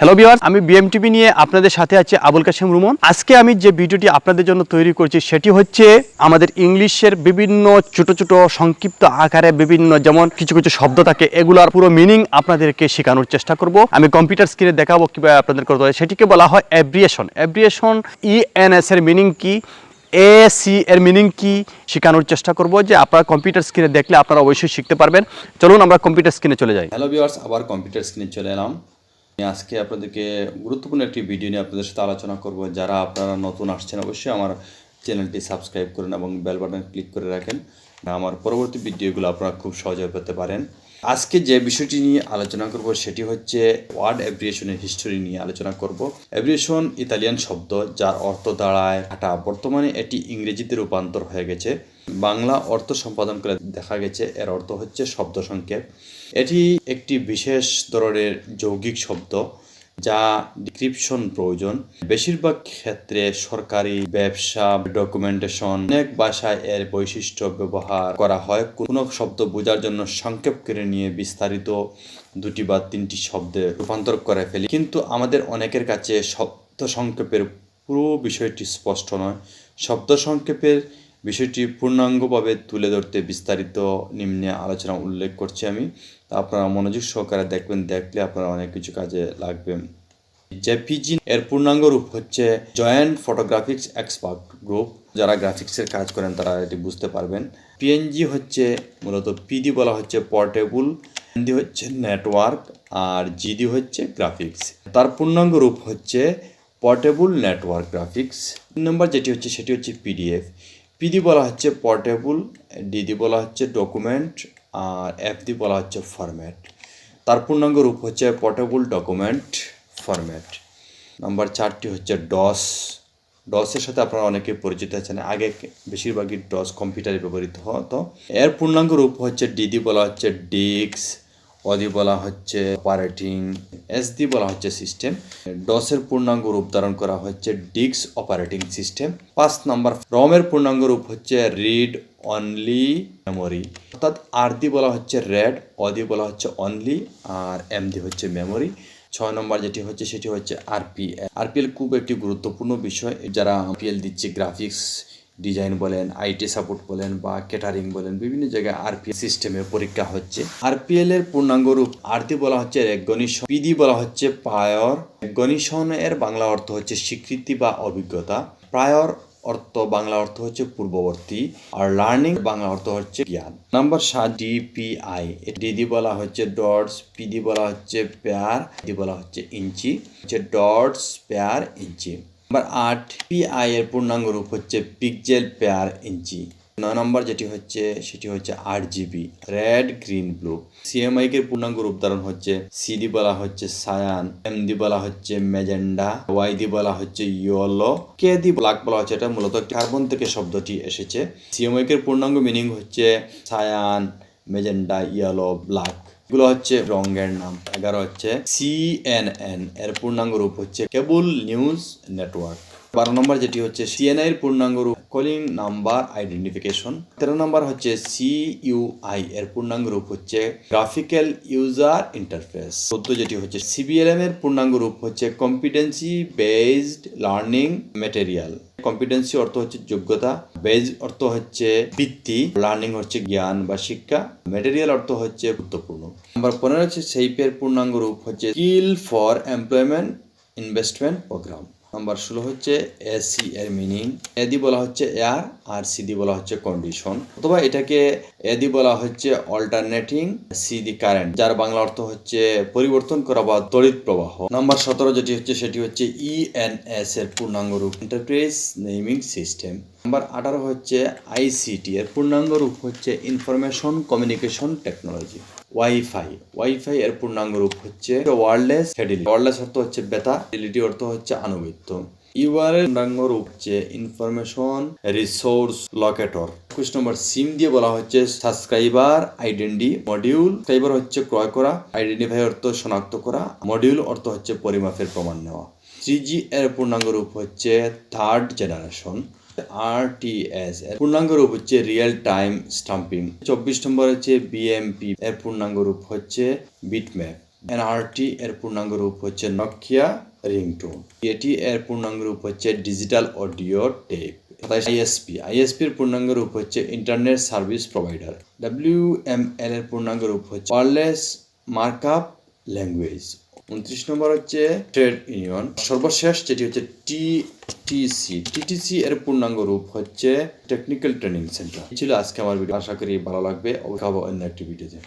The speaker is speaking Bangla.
হ্যালো ভিউয়ার্স, আমি বিএমটিভি নিয়ে আপনাদের সাথে আছি আবুল কাশেম রুমন। আজকে আমি যে ভিডিওটি আপনাদের জন্য তৈরি করছি সেটি হচ্ছে আমাদের ইংলিশের বিভিন্ন ছোট ছোট সংক্ষিপ্ত আকারে বিভিন্ন যেমন কিছু কিছু শব্দ থাকে, এগুলোর পুরো মিনিং আপনাদেরকে শেখানোর চেষ্টা করব। আমি কম্পিউটার স্ক্রিনে দেখাবো কিভাবে আপনাদের করতে হয়। সেটিকে বলা হয় অ্যাব্রিয়েশন। অ্যাব্রিয়েশন ইএনএস এর মিনিং কি, এসি এর মিনিং কি শেখানোর চেষ্টা করব, যে আপনারা কম্পিউটার স্ক্রিনে দেখলে আপনারা অবশ্যই শিখতে পারবেন। চলুন আমরা কম্পিউটার স্ক্রিনে চলে যাই। হ্যালো ভিউয়ার্স, আবার কম্পিউটার স্ক্রিনে চলে এলাম। আজকে আপনাদেরকে গুরুত্বপূর্ণ একটি ভিডিও নিয়ে আপনাদের সাথে আলোচনা করব। যারা আপনারা নতুন আসছেন অবশ্যই আমার চ্যানেলটি সাবস্ক্রাইব করেন এবং বেল বাটন ক্লিক করে রাখেন, আমার পরবর্তী ভিডিওগুলো আপনারা খুব সহজে পেতে পারেন। আজকে যে বিষয়টি নিয়ে আলোচনা করব সেটি হচ্ছে ওয়ার্ড অ্যাব্রিয়েশনের হিস্টোরি নিয়ে আলোচনা করব। অ্যাব্রিয়েশন ইতালিয়ান শব্দ যার অর্থ দাঁড়ায় হাঁটা। বর্তমানে এটি ইংরেজিতে রূপান্তর হয়ে গেছে। বাংলা অর্থ সম্পাদন করে দেখা গেছে এর অর্থ হচ্ছে শব্দ সংক্ষেপ। এটি একটি বিশেষ ধরনের যৌগিক শব্দ যা ডিসক্রিপশন প্রয়োজন। বেশিরভাগ ক্ষেত্রে সরকারি, ব্যবসা, ডকুমেন্টেশন, অনেক ভাষায় এর বৈশিষ্ট্য ব্যবহার করা হয়। কোনো শব্দ বোঝার জন্য সংক্ষেপ করে নিয়ে বিস্তারিত দুটি বা তিনটি শব্দে রূপান্তর করে ফেলি, কিন্তু আমাদের অনেকের কাছে শব্দ সংক্ষেপের পুরো বিষয়টি স্পষ্ট নয়। শব্দ সংক্ষেপের বিষয়টি পূর্ণাঙ্গভাবে তুলে ধরতে বিস্তারিত নিম্নে আলোচনা উল্লেখ করছি আমি। আপনারা মনোযোগ সহকারে দেখবেন, দেখলে আপনারা অনেক কিছু কাজে লাগবে। জেপিজি এর পূর্ণাঙ্গ রূপ হচ্ছে জয়েন্ট ফটোগ্রাফিক্স এক্সপার্ট গ্রুপ। যারা গ্রাফিক্সের কাজ করেন তারা এটি বুঝতে পারবেন। পিএনজি হচ্ছে মূলত, পিডি বলা হচ্ছে পোর্টেবল, এনডি হচ্ছে নেটওয়ার্ক, আর জিডি হচ্ছে গ্রাফিক্স। তার পূর্ণাঙ্গ রূপ হচ্ছে পোর্টেবল নেটওয়ার্ক গ্রাফিক্স। 3 নম্বর যেটি হচ্ছে সেটি হচ্ছে পিডিএফ। পিডি বলা হচ্ছে পোর্টেবল, ডিডি বলা হচ্ছে ডকুমেন্ট, আর এফডি বলা হচ্ছে ফরম্যাট। তার পূর্ণাঙ্গ রূপ হচ্ছে পোর্টেবল ডকুমেন্ট ফরম্যাট। নাম্বার 4টি হচ্ছে ডস। ডসের সাথে আপনারা অনেকে পরিচিত আছেন। আগে বেশিরভাগই ডস কম্পিউটারে ব্যবহৃত হতো। এর পূর্ণাঙ্গ রূপ হচ্ছে ডিডি বলা হচ্ছে ডিস্ক, অডি বলা হচ্ছে অপারেটিং, এসডি বলা হচ্ছে সিস্টেম। ডসের পূর্ণাঙ্গ রূপ ধারণ করা হচ্ছে ডিস্ক অপারেটিং সিস্টেম। 5 নম্বর রমের পূর্ণাঙ্গ রূপ হচ্ছে রিড অনলি মেমোরি, অর্থাৎ আরডি বলা হচ্ছে রেড, অডি বলা হচ্ছে অনলি, আর এমডি হচ্ছে মেমোরি। 6 নম্বর যেটি হচ্ছে সেটি হচ্ছে আরপিএল। আরপিএল খুব একটি গুরুত্বপূর্ণ বিষয়। যারা আরপিএল দিচ্ছে, গ্রাফিক্স ডিজাইন বলেন, আইটি সাপোর্ট বলেন বা ক্যাটারিং বলেন, বিভিন্ন জায়গায় আরপিএল সিস্টেমে পরীক্ষা হচ্ছে। আরপিএল এর পূর্ণাঙ্গ রূপ আরডি বলা হচ্ছে রেকগনিশন, পিডি বলা হচ্ছে প্রায়র। রেকগনিশন এর বাংলা অর্থ হচ্ছে স্বীকৃতি বা অভিজ্ঞতা। প্রায়র অর্থ বাংলা অর্থ হচ্ছে পূর্ববর্তী, আর লার্নিং বাংলা অর্থ হচ্ছে জ্ঞান। Number 7 DPI. ডিডি বলা হচ্ছে ডটস, পিডি বলা হচ্ছে পেয়ার, ডি বলা হচ্ছে ইঞ্চি, হচ্ছে ডটস পেয়ার ইঞ্চি। নাম্বার 8 পিআই এর পূর্ণাঙ্গ রূপ হচ্ছে পিক্সেল পেয়ার ইঞ্চি। 9 নম্বর যেটি হচ্ছে সেটি হচ্ছে RGB, red green blue. CMI এর পূর্ণাঙ্গ রূপ ধারণ হচ্ছে সিডি বলা হচ্ছে সায়ান, এমডি বলা হচ্ছে ম্যাজেন্ডা, ওয়াইডি বলা হচ্ছে ইয়েলো, কেডি ব্ল্যাক বলা হচ্ছে। এটা মূলত কার্বন থেকে শব্দটি এসেছে। সিএমআই এর পূর্ণাঙ্গ মিনিং হচ্ছে সায়ান, ম্যাজেন্ডা, ইয়েলো, ব্ল্যাক, এগুলো হচ্ছে রঙের নাম। 11 হচ্ছে সিএনএন এর পূর্ণাঙ্গ রূপ হচ্ছে কেবল নিউজ নেটওয়ার্ক। 12 নম্বর যেটি হচ্ছে সিএনআই এর পূর্ণাঙ্গ রূপ কলিং নাম্বার আইডেন্টিফিকেশন। 13 নম্বর হচ্ছে সিইউআই এর পূর্ণাঙ্গ রূপ হচ্ছে গ্রাফিক্যাল ইউজার ইন্টারফেস। 14 যেটি হচ্ছে সিবিএলএম এর পূর্ণাঙ্গ রূপ হচ্ছে competency based learning material. Competency অর্থ হচ্ছে যোগ্যতা, বেজ অর্থ হচ্ছে ভিত্তি, লার্নিং হচ্ছে জ্ঞান বা শিক্ষা, ম্যাটেরিয়াল অর্থ হচ্ছে গুরুত্বপূর্ণ। নাম্বার 15 হচ্ছে সেইপের পূর্ণাঙ্গ রূপ হচ্ছে skill for employment investment programme. Number 16 হচ্ছে এসি এর মিনিং। এডি বলা হচ্ছে এয়ার, আর সিডি বলা হচ্ছে কন্ডিশন, অথবা এটাকে এডি বলা হচ্ছে অল্টারনেটিং, সিডি কারেন্ট, যার বাংলা অর্থ হচ্ছে পরিবর্তন করা বা তড়িৎ প্রবাহ। নাম্বার 17 যেটি হচ্ছে সেটি হচ্ছে ইএনএস এর পূর্ণাঙ্গ রূপ ইন্টারপ্রাইজ নেমিং সিস্টেম। নাম্বার 18 হচ্ছে আইসিটি এর পূর্ণাঙ্গ রূপ হচ্ছে ইনফরমেশন কমিউনিকেশন টেকনোলজি। ওয়াইফাই এর পূর্ণাঙ্গ রূপ হচ্ছে ওয়্যারলেস ফিডেলিটি। ওয়্যারলেস অর্থ হচ্ছে বেতা, ফিডেলিটি অর্থ হচ্ছে আনুগত্য। ইউআর এর পূর্ণাঙ্গ রূপ হচ্ছে ইনফরমেশন রিসোর্স লোকেটর। 21 নম্বর সিম দিয়ে বলা হচ্ছে সাবস্ক্রাইবার আইডেন্টি মডিউল। সাবস্ক্রাইবার হচ্ছে ক্রয় করা, আইডেন্টিফাই অর্থ শনাক্ত করা, মডিউল অর্থ হচ্ছে পরিমাপের প্রমাণ নেওয়া। 3G এর পূর্ণাঙ্গ রূপ হচ্ছে থার্ড জেনারেশন। আরটিএস এর পূর্ণাঙ্গ রূপ হচ্ছে রিয়েল টাইম স্টাম্পিং। 24 নম্বর হচ্ছে বিএমপি এর পূর্ণাঙ্গ রূপ হচ্ছে বিটম্যাপ। এনআরটি এর পূর্ণাঙ্গ রূপ হচ্ছে নকিয়া রিংটোন। এটি এর পূর্ণাঙ্গ রূপ হচ্ছে ডিজিটাল অডিও টেপ। আইএসপি এর পূর্ণাঙ্গ রূপ হচ্ছে ইন্টারনেট সার্ভিস প্রোভাইডার। ডাব্লিউএমএল এর পূর্ণাঙ্গ রূপ হচ্ছে ওয়্যারলেস মার্কআপ ল্যাঙ্গুয়েজ। 29 নম্বর হচ্ছে ট্রেড ইউনিয়ন। সর্বশেষ যেটি হচ্ছে টিটিসি এর পূর্ণাঙ্গ রূপ হচ্ছে টেকনিক্যাল ট্রেনিং সেন্টার। এই ছিল আজকে আমার ভিডিও, আশা করি ভালো লাগবে। অন্য একটি ভিডিওতে।